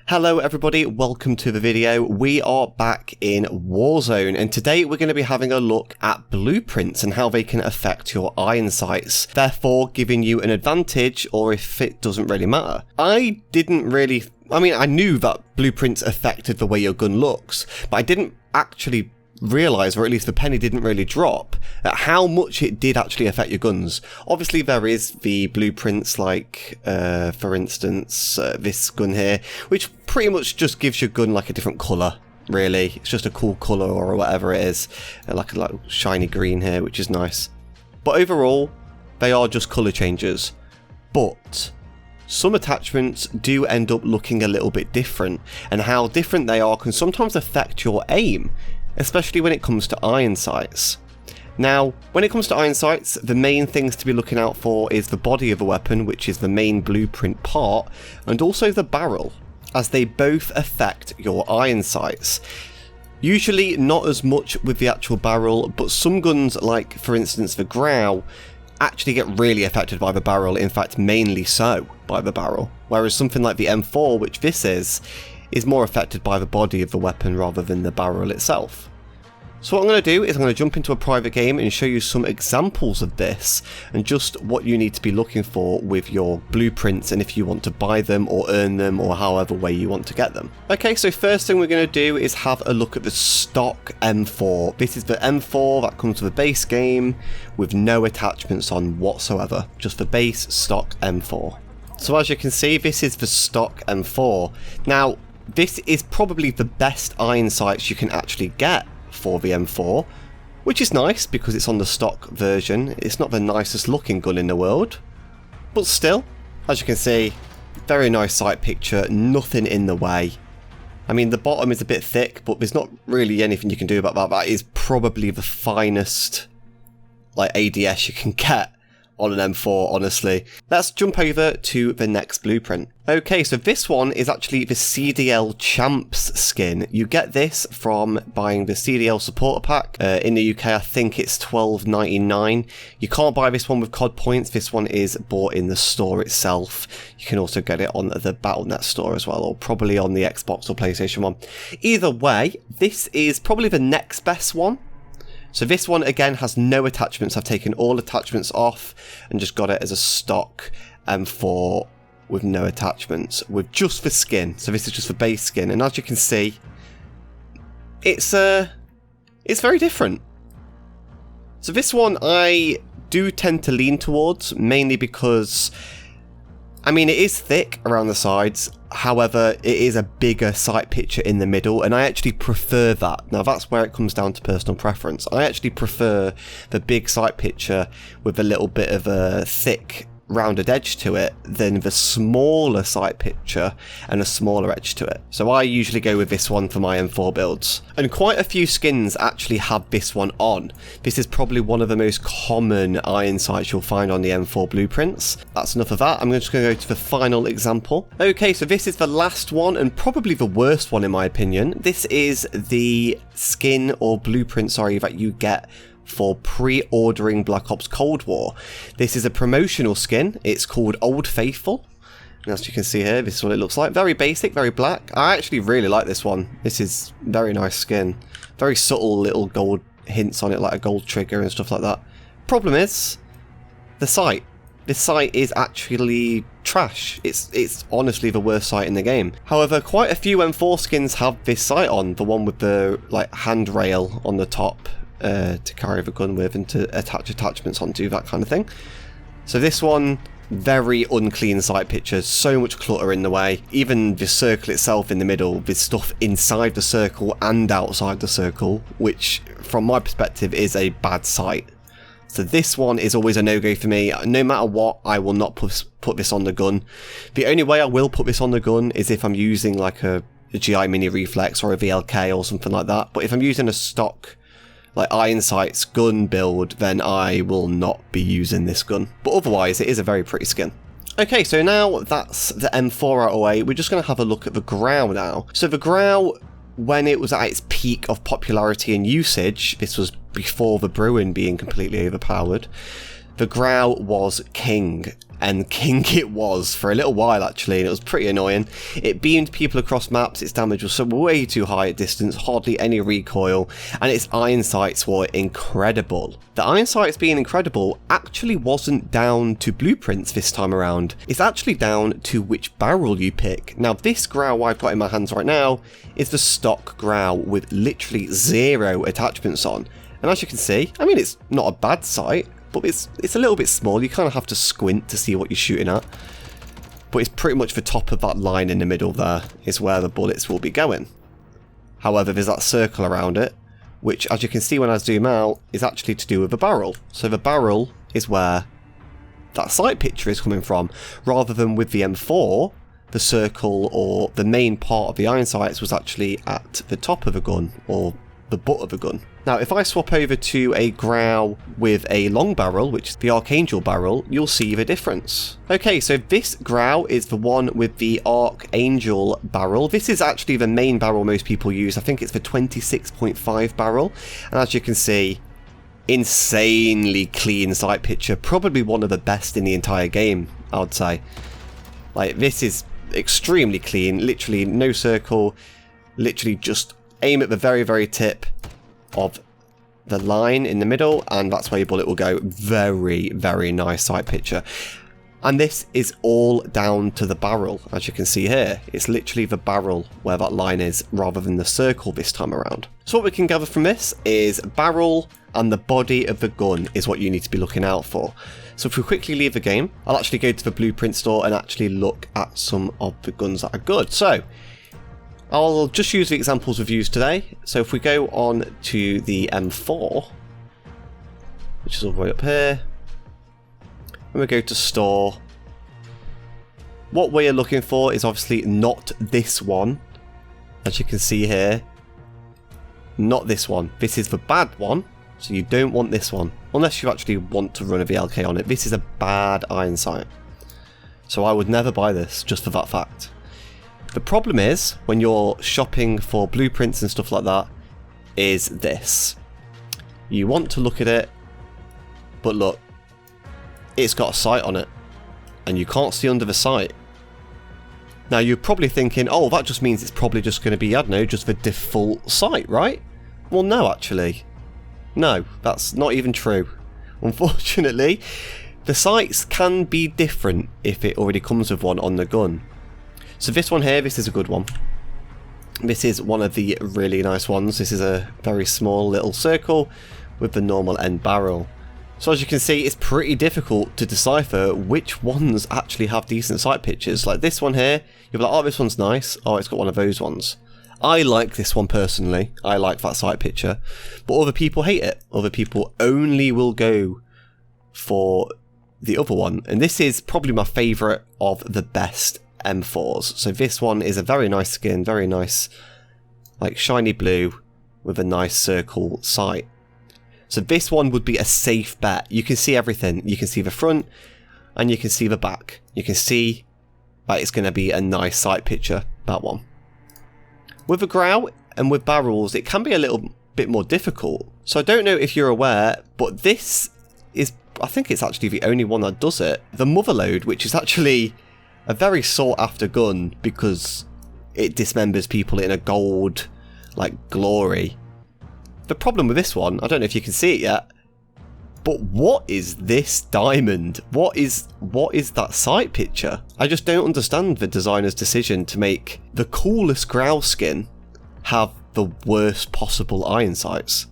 Hello everybody, welcome to the video. We are back in Warzone and today we're going to be having a look at blueprints and how they can affect your Ironsights, therefore giving you an advantage or if it doesn't really matter. I knew that blueprints affected the way your gun looks, but I didn't actually realise, or at least the penny didn't really drop, at how much it did actually affect your guns. Obviously there is the blueprints like, for instance, this gun here, which pretty much just gives your gun like a different colour, really. It's just a cool colour or whatever it is, like a shiny green here, which is nice. But overall, they are just colour changes. But some attachments do end up looking a little bit different, and how different they are can sometimes affect your aim, especially when it comes to Ironsights. Now, when it comes to Ironsights, the main things to be looking out for is the body of the weapon, which is the main blueprint part, and also the barrel, as they both affect your Ironsights. Usually not as much with the actual barrel, but some guns, like for instance the Grau, actually get really affected by the barrel, in fact mainly so by the barrel, whereas something like the M4, which this is more affected by the body of the weapon rather than the barrel itself. So what I'm going to do is I'm going to jump into a private game and show you some examples of this and just what you need to be looking for with your blueprints and if you want to buy them or earn them or however way you want to get them. Okay, so first thing we're going to do is have a look at the stock M4. This is the M4 that comes with a base game with no attachments on whatsoever, just the base stock M4. So as you can see, this is the stock M4. Now, this is probably the best Ironsights you can actually get for the M4, which is nice because it's on the stock version. It's not the nicest looking gun in the world, but still, as you can see, very nice sight picture, nothing in the way. I mean, the bottom is a bit thick, but there's not really anything you can do about that. That is probably the finest ADS you can get on an M4, honestly. Let's jump over to the next blueprint. Okay, so this one is actually the CDL Champs skin. You get this from buying the CDL supporter pack. In the UK, I think it's $12.99. You can't buy this one with COD points. This one is bought in the store itself. You can also get it on the Battle.net store as well, or probably on the Xbox or PlayStation 1. Either way, this is probably the next best one. So this one again has no attachments. I've taken all attachments off and just got it as a stock M4 with no attachments, with just the skin. So this is just the base skin, and as you can see, it's very different. So this one I do tend to lean towards, mainly because, I mean, it is thick around the sides, however, it is a bigger sight picture in the middle, and I actually prefer that. Now, that's where it comes down to personal preference. I actually prefer the big sight picture with a little bit of a thick, rounded edge to it than the smaller sight picture and a smaller edge to it. So I usually go with this one for my M4 builds. And quite a few skins actually have this one on. This is probably one of the most common Ironsights you'll find on the M4 blueprints. That's enough of that. I'm just going to go to the final example. Okay, so this is the last one and probably the worst one in my opinion. This is the skin or blueprint, sorry, that you get for pre-ordering Black Ops Cold War. This is a promotional skin. It's called Old Faithful. And as you can see here, this is what it looks like. Very basic, very black. I actually really like this one. This is very nice skin. Very subtle little gold hints on it, like a gold trigger and stuff like that. Problem is, the sight. This sight is actually trash. It's honestly the worst sight in the game. However, quite a few M4 skins have this sight on. The one with the handrail on the top. To carry the gun with and to attach attachments onto, that kind of thing. So this one, very unclean sight pictures, so much clutter in the way. Even the circle itself in the middle, with stuff inside the circle and outside the circle, which from my perspective is a bad sight. So this one is always a no-go for me. No matter what, I will not put this on the gun. The only way I will put this on the gun is if I'm using like a GI Mini Reflex or a VLK or something like that. But if I'm using a stock Ironsights gun build, then I will not be using this gun. But otherwise, it is a very pretty skin. Okay, so now that's the M4 out of the way, we're just going to have a look at the Grau now. So the Grau, when it was at its peak of popularity and usage, this was before the Bruin being completely overpowered, the Grau was king. And king it was for a little while actually, and it was pretty annoying. It beamed people across maps, its damage was so way too high at distance, hardly any recoil, and its Ironsights were incredible. The Ironsights being incredible actually wasn't down to blueprints this time around, it's actually down to which barrel you pick. Now this Grau I've got in my hands right now is the stock Grau with literally 0 attachments on, and as you can see, I mean it's not a bad sight, but it's a little bit small, you kind of have to squint to see what you're shooting at. But it's pretty much the top of that line in the middle there is where the bullets will be going. However, there's that circle around it, which as you can see when I zoom out, is actually to do with the barrel. So the barrel is where that sight picture is coming from, rather than with the M4, the circle or the main part of the Ironsights was actually at the top of a gun, or the butt of a gun. Now if I swap over to a Grau with a long barrel, which is the Archangel barrel, you'll see the difference. Okay, so this Grau is the one with the Archangel barrel. This is actually the main barrel most people use. I think it's the 26.5 barrel, and as you can see, insanely clean sight picture, probably one of the best in the entire game, I would say. Like, this is extremely clean, literally no circle, literally just aim at the very tip of the line in the middle, and that's where your bullet will go. Very nice sight picture. And this is all down to the barrel, as you can see here. It's literally the barrel where that line is, rather than the circle this time around. So what we can gather from this is barrel and the body of the gun is what you need to be looking out for. So if we quickly leave the game, I'll actually go to the blueprint store and actually look at some of the guns that are good. So I'll just use the examples we've used today. So if we go on to the M4, which is all the way up here, and we go to store, what we're looking for is obviously not this one, as you can see here, not this one. This is the bad one, so you don't want this one, unless you actually want to run a VLK on it. This is a bad iron sight, so I would never buy this just for that fact. The problem is, when you're shopping for blueprints and stuff like that, is this. You want to look at it, but look, it's got a sight on it, and you can't see under the sight. Now you're probably thinking, oh, that just means it's probably just going to be, I don't know, just the default sight, right? Well, no, actually. No, that's not even true. Unfortunately, the sights can be different if it already comes with one on the gun. So this one here, this is a good one. This is one of the really nice ones. This is a very small little circle with the normal end barrel. So as you can see, it's pretty difficult to decipher which ones actually have decent sight pictures. Like this one here, you'll be like, oh, this one's nice. Oh, it's got one of those ones. I like this one personally. I like that sight picture. But other people hate it. Other people only will go for the other one. And this is probably my favourite of the best M4s. So this one is a very nice skin, very nice, like shiny blue with a nice circle sight. So this one would be a safe bet. You can see everything. You can see the front and you can see the back. You can see that it's going to be a nice sight picture, that one. With a Grau and with barrels, it can be a little bit more difficult. So I don't know if you're aware, but this is, I think it's actually the only one that does it. The Motherload, which is actually a very sought after gun because it dismembers people in a gold, like, glory. The problem with this one, I don't know if you can see it yet, but what is this diamond? What is that sight picture? I just don't understand the designer's decision to make the coolest Grau skin have the worst possible iron sights.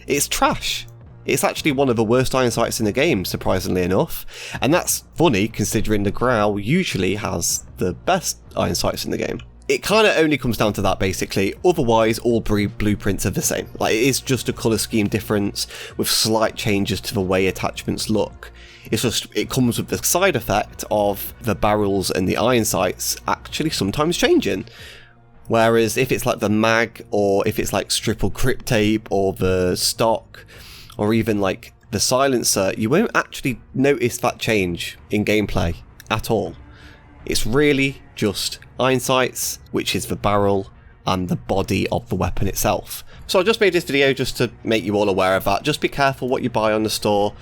It's trash. It's actually one of the worst iron sights in the game, surprisingly enough. And that's funny, considering the Grau usually has the best iron sights in the game. It kind of only comes down to that, basically. Otherwise, all blueprints are the same. Like, it is just a colour scheme difference with slight changes to the way attachments look. It's just, it comes with the side effect of the barrels and the iron sights actually sometimes changing. Whereas if it's like the mag, or if it's like triple grip tape, or the stock, or even like the silencer, you won't actually notice that change in gameplay at all. It's really just iron sights, which is the barrel and the body of the weapon itself. So I just made this video just to make you all aware of that. Just be careful what you buy on the store.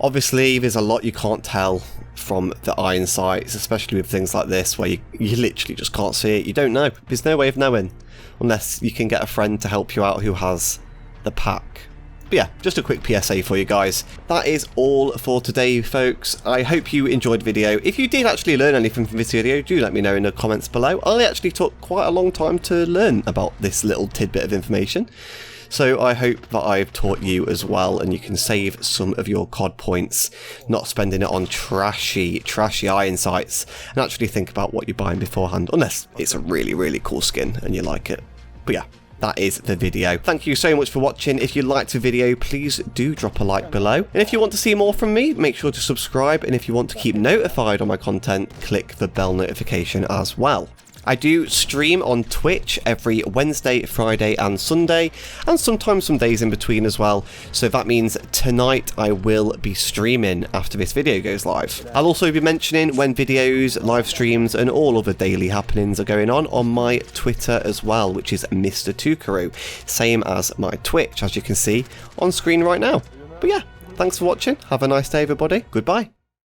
Obviously, there's a lot you can't tell from the Ironsights, especially with things like this where you literally just can't see it. You don't know. There's no way of knowing unless you can get a friend to help you out who has the pack. But yeah, just a quick PSA for you guys. That is all for today, folks. I hope you enjoyed the video. If you did actually learn anything from this video, do let me know in the comments below. I actually took quite a long time to learn about this little tidbit of information. So I hope that I've taught you as well, and you can save some of your COD points, not spending it on trashy Ironsights, and actually think about what you're buying beforehand, unless it's a really, really cool skin and you like it. But yeah, that is the video. Thank you so much for watching. If you liked the video, please do drop a like below. And if you want to see more from me, make sure to subscribe. And if you want to keep notified on my content, click the bell notification as well. I do stream on Twitch every Wednesday, Friday and Sunday, and sometimes some days in between as well, so that means tonight I will be streaming after this video goes live. I'll also be mentioning when videos, live streams and all other daily happenings are going on my Twitter as well, which is Mr. Tucaroo, same as my Twitch, as you can see on screen right now. But yeah, thanks for watching, have a nice day everybody, goodbye.